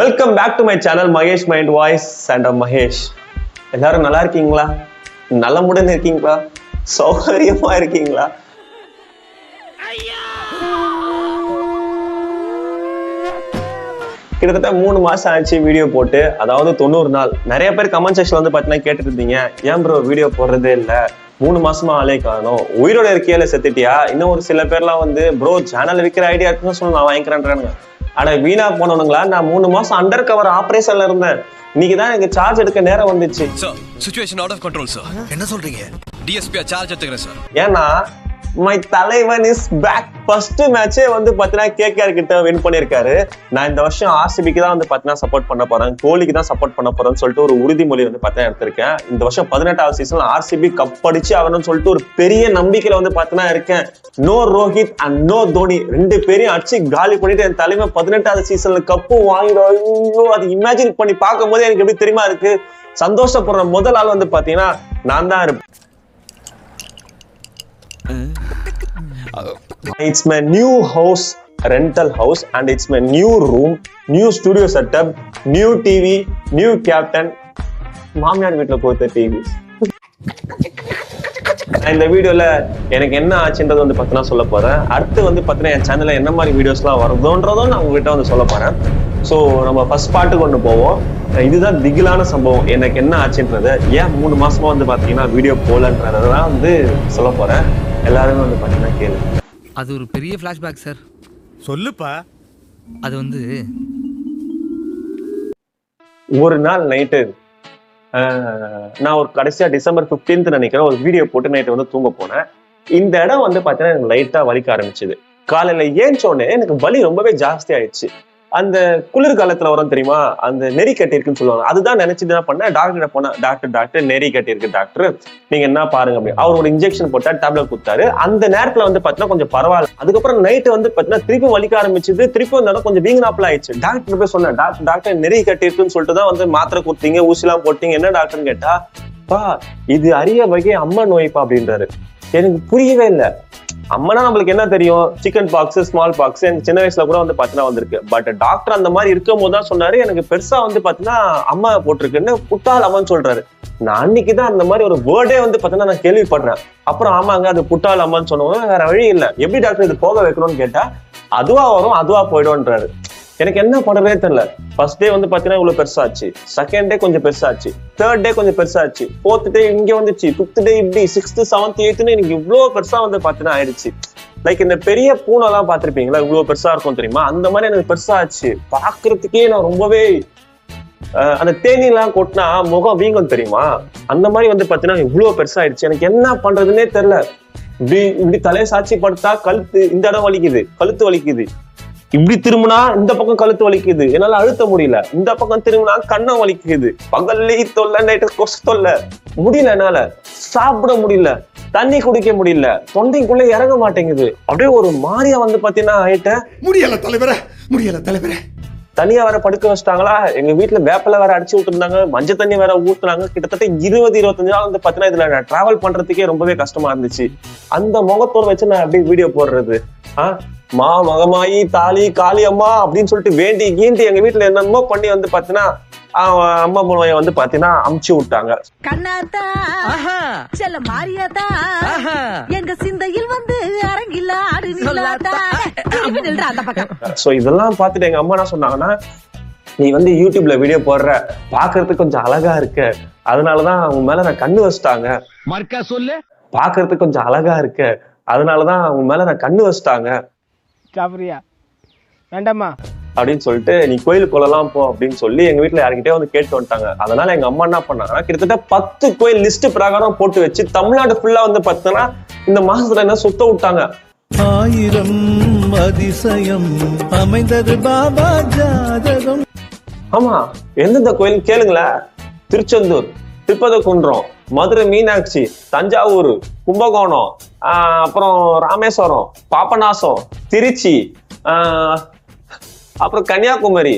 Welcome back to my channel Mahesh mind voice and Mahesh. எல்லாரும் நல்லா இருக்கீங்களா? நலமுடன் இருக்கீங்களா? சௌகரியமா இருக்கீங்களா? கிட்டத்தட்ட 3 மாசம் ஆச்சு வீடியோ போட்டு, அதாவது 90 நாள். நிறைய பேர் கமெண்ட் செக்ஷன்ல வந்து பாத்தீங்கன்னா கேட்டுட்டு இருந்தீங்க, ஏன் ப்ரோ வீடியோ போடுறதே இல்ல, 3 மாசமா ஆளே காணும், உயிரோட இருக்கையில செத்துட்டியா? இன்னும் ஒரு சில பேர்லாம் வந்து ப்ரோ சேனல் விற்கிற ஐடியா இருக்குன்னு சொல்லி நான் வாங்கிக்கிறேன்றானுங்க. ஆனா வீணா போனவனுங்களா, நான் 3 மாசம் அண்டர் கவர் ஆபரேஷன்ல இருந்தேன். இன்னைக்குதான் எனக்கு சார்ஜ் எடுக்க நேரம் வந்துச்சு. Situation out of control sir. என்ன சொல்றீங்க? டிஎஸ்பி சார்ஜ் எடுத்துக்கிறேன் சார். ஏன்னா மை தலைவன் இஸ் பேக். ஃபர்ஸ்ட் மேட்சே வந்து பாத்தீங்கன்னா கேகேஆர் கிட்ட வின் பண்ணிருக்காரு. நான் இந்த வருஷம் ஆர்சிபிக்கு தான் வந்து பாத்தீங்கன்னா சப்போர்ட் பண்ண போறேன், கோலிக்கு தான் சப்போர்ட் பண்ண போறேன்னு சொல்லிட்டு ஒரு உறுதிமொழி வந்து பாத்தீங்கன்னா எடுத்திருக்கேன். இந்த வருஷம் 18வது சீசன்ல ஆர்சிபி கப் அடிச்சு ஆகணும்னு சொல்லிட்டு ஒரு பெரிய நம்பிக்கையில வந்து பாத்தீங்கன்னா இருக்கேன். No Rohit and no Dhoni, 2 பேரையும் அடிச்சு காலி பண்ணிட்டு என் தலைமை 18வது சீசன்ல கப்பு வாங்கிடும். அது இமேஜின் பண்ணி பார்க்கும் போது எனக்கு எப்படி தெரியுமா இருக்கு, சந்தோஷப்படுற முதல் ஆள் வந்து பாத்தீங்கன்னா நான் தான் இருப்பேன். It's my new house, rental house, and it's my new room, new studio setup, new TV, new captain. மாமியார் வீட்டுல போத்த டிவி. இந்த வீடியோல எனக்கு என்ன ஆச்சுன்றது வந்து பாத்தீங்கன்னா சொல்ல போறேன். அடுத்து வந்து பாத்தீங்கன்னா என் சேனல்ல என்ன மாதிரி வீடியோஸ் எல்லாம் வருதுன்றதும் நான் உங்ககிட்ட வந்து சொல்ல போறேன். ஸோ நம்ம ஃபர்ஸ்ட் பார்ட்டுக்கு கொண்டு போவோம். இதுதான் திகிலான சம்பவம், எனக்கு என்ன ஆச்சுன்றது, ஏன் 3 மாசமா வந்து பாத்தீங்கன்னா வீடியோ போலன்றதான் வந்து சொல்ல போறேன். எல்லாருமே வந்து பாத்தீங்கன்னா கேளு. அது ஒரு பெரிய ஃபிளாஷ்பேக் சார். சொல்லுப்பா. அது வந்து ஒரு நாள் நைட்டு நான் ஒரு கடைசியா December 15th நினைக்கிறேன் ஒரு வீடியோ போட்டு நைட்டு வந்து தூங்க போனேன். இந்த இடம் வந்து பாத்தீங்கன்னா எனக்கு லைட்டா வலிக்க ஆரம்பிச்சுது. காலையில ஏஞ்சோடனே எனக்கு வலி ரொம்பவே ஜாஸ்தி ஆயிடுச்சு. அந்த குளிர்காலத்துல வரும் தெரியுமா, அந்த நெறி கட்டிருக்குன்னு சொல்லுவாங்க. அதுதான் நினைச்சிட்டு என்ன பண்ணேன், டாக்டர் போனேன். டாக்டர் நெறி கட்டிருக்கு டாக்டர், நீங்க என்ன பாருங்க அப்படி. அவர் ஒரு இன்ஜெக்ஷன் போட்டா, டேப்லெட் கொடுத்தாரு. அந்த நேரத்துல வந்து பாத்தீங்கன்னா கொஞ்சம் பரவாயில்ல. அதுக்கப்புறம் நைட்டு வந்து பாத்தீங்கன்னா திருப்பி வலிக்க ஆரம்பிச்சது. திருப்பி வந்தாலும் கொஞ்சம் வீங்கினாப்ல ஆயிடுச்சு. டாக்டர் போய் சொன்னேன், டாக்டர் நெறி கட்டிருக்குன்னு சொல்லிட்டு தான் வந்து மாத்திரை கொடுத்தீங்க, ஊசிலாம் போட்டீங்க, என்ன டாக்டர்னு கேட்டா, பா இது அரிய வகை அம்மா நோய்ப்பா அப்படின்றாரு. எனக்கு புரியவே இல்லை. அம்மனா நம்மளுக்கு என்ன தெரியும், சிக்கன் பாக்ஸ், ஸ்மால் பாக்ஸ், எனக்கு சின்ன வயசுல கூட வந்து பாத்தீங்கன்னா வந்திருக்கு. பட் டாக்டர் அந்த மாதிரி இருக்கும் போது தான் சொன்னாரு, எனக்கு பெருசா வந்து பாத்தீங்கன்னா அம்மா போட்டிருக்குன்னு புட்டால் அம்மான்னு சொல்றாரு. நான் அன்னைக்குதான் அந்த மாதிரி ஒரு வேர்டே வந்து பாத்தீங்கன்னா நான் கேள்விப்படுறேன். அப்புறம் ஆமாங்க அது புட்டால் அம்மான்னு சொன்னவங்க, வேற வழி இல்லை, எப்படி டாக்டர் இது போக வைக்கணும்னு கேட்டா, அதுவா வரும் அதுவா போயிடும்ன்றாரு. எனக்கு என்ன பண்றதே தெரியல. ஃபர்ஸ்ட் டே வந்து பாத்தீங்கன்னா இவ்வளவு பெருசாச்சு, செகண்ட் டே கொஞ்சம் பெருசாச்சு, தேர்ட் டே கொஞ்சம் பெருசாச்சு, 4th டே இங்க வந்துச்சு, 5th டே இப்படி, 6th 7th 8th எனக்கு இவ்வளவு பெருசா வந்து பாத்தீங்கன்னா ஆயிடுச்சு. லைக் இந்த பெரிய பூனை எல்லாம் பாத்திருப்பீங்களா, இவ்வளவு பெருசா இருக்கும் தெரியுமா, அந்த மாதிரி எனக்கு பெருசா ஆச்சு. பாக்குறதுக்கே நான் ரொம்பவே அந்த தேனி எல்லாம் கொட்டினா முகம் வீங்கும் தெரியுமா, அந்த மாதிரி வந்து பாத்தீங்கன்னா இவ்வளவு பெருசா ஆயிடுச்சு. எனக்கு என்ன பண்றதுன்னே தெரியல. இப்படி தலையை சாட்சி படுத்தா கழுத்து இந்த இடம் வலிக்குது, கழுத்து வலிக்குது. இப்படி திரும்பினா இந்த பக்கம் கழுத்து வலிக்குது, என்னால அழுத்த முடியல. இந்த பக்கம் திரும்பினா கண்ணம் வலிக்குது. பகல்லே தொல்லை, நைட்டு கொசு தொல்லை, முடியல என்னால. சாப்பிட முடியல, தண்ணி குடிக்க முடியல, தொண்டைக்குள்ள இறங்க மாட்டேங்குது. அப்படியே ஒரு மாதிரியா வந்து பாத்தீங்கன்னா ஆயிட்டேன். முடியல தலைவரே, முடியல தலைவரே. தனியா வேற படுக்க வச்சிட்டாங்களா, எங்க வீட்டுல வேப்பில வேற அடிச்சு விட்டுருந்தாங்க, மஞ்சள் தண்ணி வேற ஊத்துனாங்க. கிட்டத்தட்ட 20-25 நாள் வந்து பாத்தீங்கன்னா இதுல நான் டிராவல் பண்றதுக்கே ரொம்பவே கஷ்டமா இருந்துச்சு. அந்த முகத்தோட வச்சு நான் அப்படியே வீடியோ போடுறது, மா மகமாயி தாலி காளி அம்மா அப்படின்னு சொல்லிட்டு வேண்டி கீண்டி எங்க வீட்டுல என்னென்னமோ பண்ணி வந்து பாத்தீங்கன்னா அம்மா மூலைய வந்து பாத்தீங்கன்னா அமுச்சு விட்டாங்க. கண்ணாத்தா செல்ல மாரியாத்தா எங்க சிந்தையில் வந்து அரங்கில்ல ஆடு நில்லாத்தா. சோ இதெல்லாம் பாத்துட்டு எங்க அம்மா என்ன சொன்னாங்கன்னா, நீ வந்து யூடியூப்ல வீடியோ போடுற, பாக்குறதுக்கு கொஞ்சம் அழகா இருக்க, அதனாலதான் உன் மேல நான் கண்ணு வச்சிட்டாங்க. சொல்லு, பாக்குறதுக்கு கொஞ்சம் அழகா இருக்க, அதனாலதான் உன் மேல நான் கண்ணு வச்சிட்டாங்க. சாப்பிடுறியா வேண்டாமா அப்படின்னு சொல்லிட்டு நீ கோயிலுக்கு கொள்ளலாம் போ அப்படின்னு சொல்லி எங்க வீட்டுல யாருக்கிட்டே வந்து கேட்டு வந்துட்டாங்க. அதனால எங்க அம்மா என்ன பண்ணாங்கன்னா, கிட்டத்தட்ட 10 கோயில் லிஸ்ட் பிரகாரம் போட்டு வச்சு தமிழ்நாடு ஃபுல்லா வந்து பார்த்தோன்னா இந்த மாசத்துல என்ன சுத்த விட்டாங்க. 1000 அதிசயம் அமைந்தது பாபா ஜாதகம். ஆமா, எந்தெந்த கோயில் கேளுங்களேன், திருச்செந்தூர், திருப்பதகுன்றம், மதுரை மீனாட்சி, தஞ்சாவூர், கும்பகோணம், அப்புறம் ராமேஸ்வரம், பாபநாசம், திருச்சி, அப்புறம் கன்னியாகுமரி,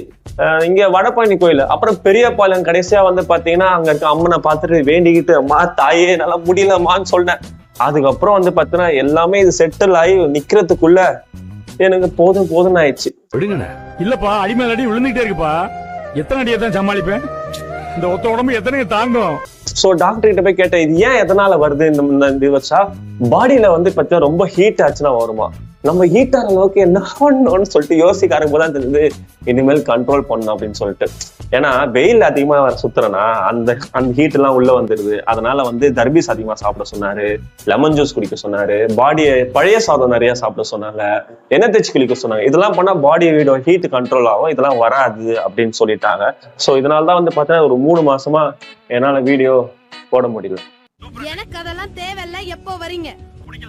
இங்க வடபழனி கோயில், அப்புறம் பெரியபாளையம். கடைசியா வந்து பாத்தீங்கன்னா அங்க இருக்க அம்மனை பார்த்துட்டு வேண்டிக்கிட்டு, அம்மா தாயே நல்லா முடியலமான்னு சொன்னேன். அதுக்கப்புறம் வந்து பாத்தீங்கன்னா எல்லாமே இது செட்டில் ஆகி நிக்கிறதுக்குள்ள எனக்கு போதும் ஆயிடுச்சு. இல்லப்பா, அடிமேல் அடி விழுந்துகிட்டே இருக்குப்பா. எத்தனை அடியை தான் சமாளிப்பேன்? இந்த ஒத்த உடம்பு எத்தனை தாங்கும்? சோ டாக்டர் கிட்ட போய் கேட்டேன், இது ஏன் எதனால வருது இந்த வச்சா பாடியில வந்து பார்த்தா ரொம்ப ஹீட் ஆச்சுன்னா வருமா. நம்ம ஹீட் ஆகிற அளவுக்கு என்ன பண்ணணும்னு சொல்லிட்டு யோசிக்க ஆரம்பிதான் தெரியுது இனிமேல் கண்ட்ரோல் பண்ணணும் அப்படின்னு சொல்லிட்டு. ஏன்னா வெயில் அதிகமா சுத்துறேன்னா அந்த ஹீட் எல்லாம் உள்ள வந்துருது. அதனால வந்து தர்பீஸ் அதிகமா சாப்பிட சொன்னாரு, லெமன் ஜூஸ் குடிக்க சொன்னாரு, பாடியை பழைய சாதம் நிறைய சாப்பிட சொன்னாங்க, எண்ணெய் தேய்ச்சி குளிக்க சொன்னாங்க. இதெல்லாம் பண்ணா பாடியோட ஹீட் கண்ட்ரோல் ஆகும், இதெல்லாம் வராது அப்படின்னு சொல்லிட்டாங்க. சோ இதனாலதான் வந்து பார்த்தீங்கன்னா ஒரு 3 மாசமா என்னால வீடியோ போட முடியல. எனக்கு அதெல்லாம் தேவையில்ல. எப்போ வரீங்க?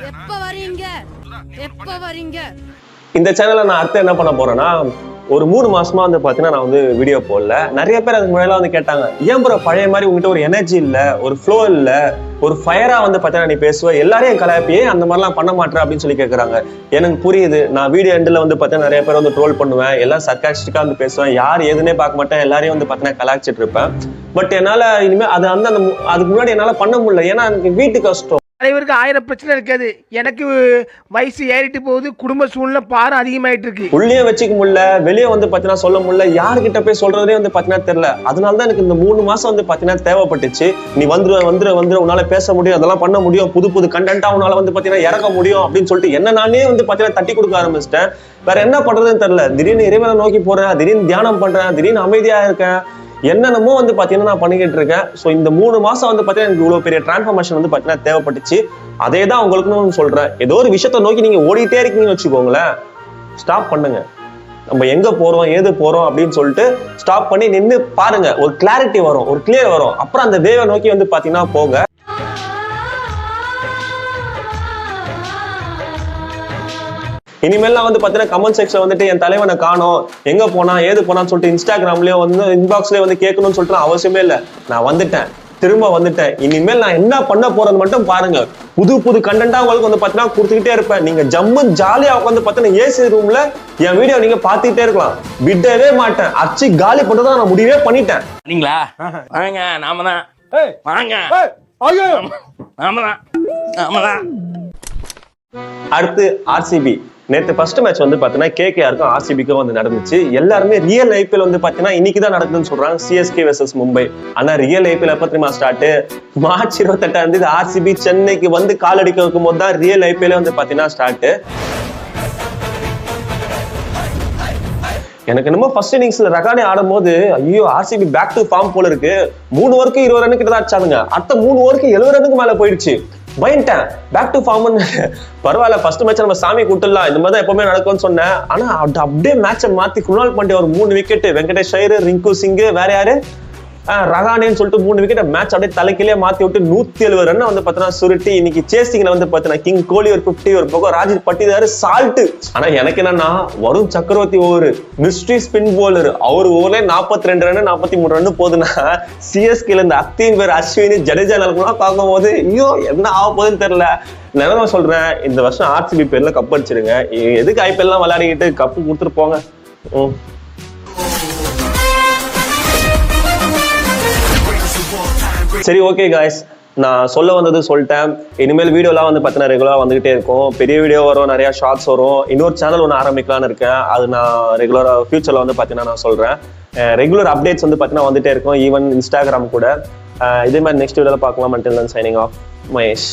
எப்போ வரீங்க? எப்போ வரீங்க? இந்த சேனல்ல நான் அடுத்து என்ன பண்ண போறேன்னா, ஒரு 3 மாசமா வந்து பாத்தீங்கன்னா நான் வந்து வீடியோ போடல. நிறைய பேர் அதுக்கு முன்னாடி வந்து கேட்டாங்க, ஏன் ப்ரோ பழைய மாதிரி உங்ககிட்ட ஒரு எனர்ஜி இல்ல, ஒரு ஃப்ளோ இல்ல, ஒரு ஃபயரா வந்து பாத்தீங்கன்னா நீ பேசுவ, எல்லாரையும் கலாப்பியே அந்த மாதிரிலாம் பண்ண மாட்டேற அப்படின்னு சொல்லி கேட்கறாங்க. எனக்கு புரியுது. நான் வீடியோ எண்டில் வந்து பாத்தீங்கன்னா நிறைய பேர் வந்து ட்ரோல் பண்ணுவேன், எல்லாம் சர்க்காஸ்டிக்கா வந்து பேசுவேன், யார் எதுனே பார்க்க மாட்டேன், எல்லாரையும் வந்து பாத்தீங்கன்னா கலாச்சிட்டு இருப்பேன். பட் என்னால இனிமே அது அந்த அதுக்கு முன்னாடி என்னால பண்ண முடியல. ஏன்னா எனக்கு வீட்டு கஷ்டம். தலைவருக்கு 1000 பிரச்சனை இருக்காது. எனக்கு வயசு ஏறிட்டு போகுது, குடும்ப சூழ்நிலை பாரம் அதிகமாயிட்டு இருக்கு. உள்ளே வச்சுக்க முடியல, வெளியே வந்து பாத்தீங்கன்னா சொல்ல முடியல, யாருக்கிட்ட போய் சொல்றதே வந்து பாத்தீங்கன்னா தெரியல. அதனாலதான் எனக்கு இந்த 3 மாசம் வந்து பாத்தீங்கன்னா தேவைப்பட்டுச்சு. நீ வந்துரு உன்னால பேச முடியும், அதெல்லாம் பண்ண முடியும், புது கண்டென்ட்டா உன்னால வந்து பாத்தீங்கன்னா இறக்க முடியும் அப்படின்னு சொல்லிட்டு என்ன நானே வந்து பாத்தீங்கன்னா தட்டி கொடுக்க ஆரம்பிச்சிட்டேன். வேற என்ன பண்றதுன்னு தெரியல. திடீர்னு இறைவனை நோக்கி போறேன், திடீர்னு தியானம் பண்றேன், திடீர்னு அமைதியா இருக்கேன், என்னென்னமோ வந்து பாத்தீங்கன்னா நான் பண்ணிக்கிட்டு இருக்கேன். ஸோ இந்த 3 மாசம் வந்து பாத்தீங்கன்னா எனக்கு இவ்வளவு பெரிய டிரான்ஸ்ஃபர்மேஷன் வந்து பாத்தீங்கன்னா தேவைப்பட்டுச்சு. அதே தான் உங்களுக்குன்னு சொல்றேன். ஏதோ ஒரு விஷயத்த நோக்கி நீங்க ஓடிட்டே இருக்கீங்கன்னு வச்சுக்கோங்களேன், ஸ்டாப் பண்ணுங்க. நம்ம எங்க போறோம் ஏது போறோம் அப்படின்னு சொல்லிட்டு ஸ்டாப் பண்ணி நின்று பாருங்க. ஒரு கிளாரிட்டி வரும், ஒரு கிளியர் வரும். அப்புறம் அந்த வேவை நோக்கி வந்து பாத்தீங்கன்னா போங்க. இனிமேல்லாம் வந்து பாத்தீங்கன்னா கமெண்ட் செக்ஷன் வந்துட்டு என் தலைவனை காணோம், எங்க போனா ஏது போனான்னு சொல்லிட்டு இன்ஸ்டாகிராம்லயோ வந்து இன்பாக்ஸ்லயே வந்து கேட்கணும்னு சொல்லிட்டு அவசியமே இல்லை. நான் வந்துட்டேன், திரும்ப வந்துட்டேன். இனிமேல் நான் என்ன பண்ண போறது மட்டும் பாருங்க. புது கண்டென்ட்டா உங்களுக்கு வந்து பாத்தீங்கன்னா கொடுத்துக்கிட்டே இருப்பேன். நீங்க ஜம்மு ஜாலியா உட்காந்து பாத்தீங்கன்னா ஏசி ரூம்ல என் வீடியோ நீங்க பாத்துக்கிட்டே இருக்கலாம். விடவே மாட்டேன். அச்சு காலி பண்றதா நான் முடிவே பண்ணிட்டேன். நீங்களா வாங்க, நாம தான் வாங்க, நாம தான். அடுத்து ஆர்சிபி. நேற்று ஃபர்ஸ்ட் மேட்ச் வந்து பாத்தீங்கன்னா கேகேஆருக்கும் ஆர்சிபிக்கும் வந்து நடந்துச்சு. எல்லாருமே ரியல் ஐபிஎல் வந்து பாத்தீங்கன்னா இன்னைக்கு தான் நடக்குதுன்னு சொல்றாங்க, சிஎஸ்கே வெர்சஸ் மும்பை. ஆனா ரியல் ஐபிஎல் எப்ப தெரியுமா ஸ்டார்ட்? மார்ச் 28 ஆர்சிபி சென்னைக்கு வந்து காலடிக்க வைக்கும் போது தான் ரியல் ஐபிஎல் வந்து பாத்தீங்கன்னா ஸ்டார்ட். எனக்கு என்னமோ ஃபர்ஸ்ட் இன்னிங்ஸ்ல ரகானே ஆடும் போது ஐயோ ஆர்சிபி பேக் டு ஃபார்ம் போல இருக்கு. 3 ஓவருக்கு 20 ரன் கிட்ட தான் அடிச்சாங்க. அடுத்த 3 ஓவருக்கு 70 ரன்னுக்கு மேல போயிடுச்சு. பயன்ட்டேன், பேக் டு ஃபார்ம். பரவாயில்ல, ஃபர்ஸ்ட் மேட்ச் நம்ம சாமி கூட்டலாம், இந்த மாதிரி தான் எப்பவுமே நடக்கும்னு சொன்னேன். ஆனா அப்படியே மேட்சை மாத்தி குணால் பாண்டியா ஒரு 3 விக்கெட், வெங்கடேஷ் ஐயர், ரிங்கு சிங், வேற யாரு ரகானேன்னு சொல்லிட்டு 3 விக்கெட் மேட்ச் அப்படியே தலைக்கிலே மாத்தி விட்டு 170 ரன் வந்து பாத்தீங்கன்னா சுருட்டி இன்னைக்கு சேசிங்ல வந்து பாத்தீங்கன்னா கிங் கோலி ஒரு 50, ஒரு பக்கம் ராஜித் பட்டிதாரு சால்ட். ஆனா எனக்கு என்னன்னா வருண் சக்கரவர்த்தி ஓவர் மிஸ்ட்ரி ஸ்பின் போலர், அவர் ஓவர்ல 42 ரன் 43 ரன் போகுதுன்னா சிஎஸ்கேல இந்த அக்தீன் பேர் அஸ்வினி ஜடேஜா நிலமெல்லாம் பார்க்கும் போது ஐயோ என்ன ஆக போகுதுன்னு தெரியல. நிலமா சொல்றேன், இந்த வருஷம் ஆர்சிபி பேர்ல கப் அடிச்சிருங்க. எதுக்கு ஐபிஎல் எல்லாம் விளையாடிக்கிட்டு கப்பு கொடுத்துட்டு போங்க. சரி, ஓகே காய்ஸ், நான் சொல்ல வந்தது சொல்லிட்டேன். இனிமேல் வீடியோலாம் வந்து பார்த்தீங்கன்னா ரெகுலராக வந்துகிட்டே இருக்கும். பெரிய வீடியோ வரும், நிறையா ஷார்ட்ஸ் வரும். இன்னொரு சேனல் ஒன்று ஆரம்பிக்கலான்னு இருக்கேன். அது நான் ரெகுலராக ஃபியூச்சரில் வந்து பார்த்தீங்கன்னா நான் சொல்கிறேன். ரெகுலர் அப்டேட்ஸ் வந்து பார்த்தீங்கன்னா வந்துட்டே இருக்கும், ஈவன் இன்ஸ்டாகிராம் கூட. இதே மாதிரி நெக்ஸ்ட் வீடியோவில் பார்க்கலாம். until then signing off, Mahesh.